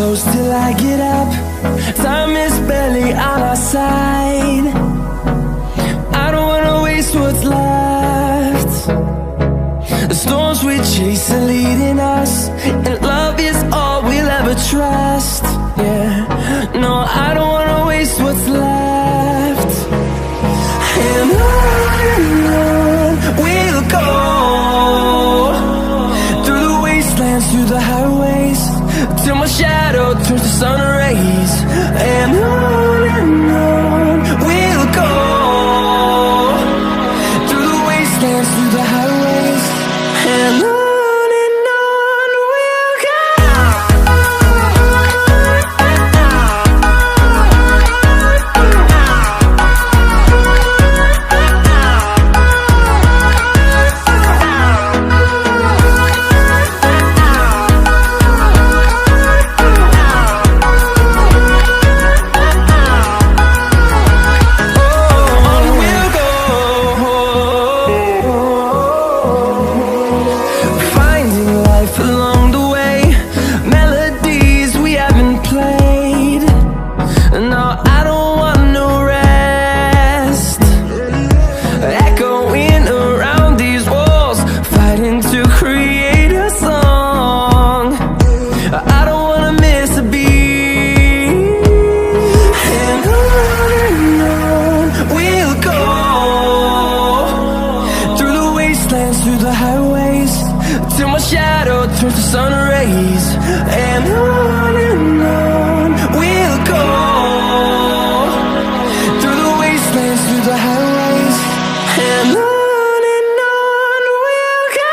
close till I get up. Time is barely on our side. I don't wanna waste what's left. The storms we chase are leading us, and love is all we'll ever trust. Yeah, no, I don't wanna waste what's left. And on we'll go, through the wastelands, through the highways, till my shadow turns to sun rays. And on we'll go, through the wastelands, through the highways, and on we'll go. Through the highways, till my shadow turns to sun rays. And on we'll go, through the wastelands, through the highways, and on we'll go.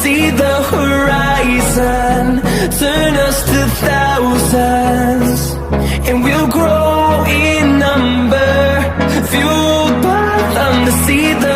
See the horizon, turn us to thousands, and we'll grow in number, fueled by them to see the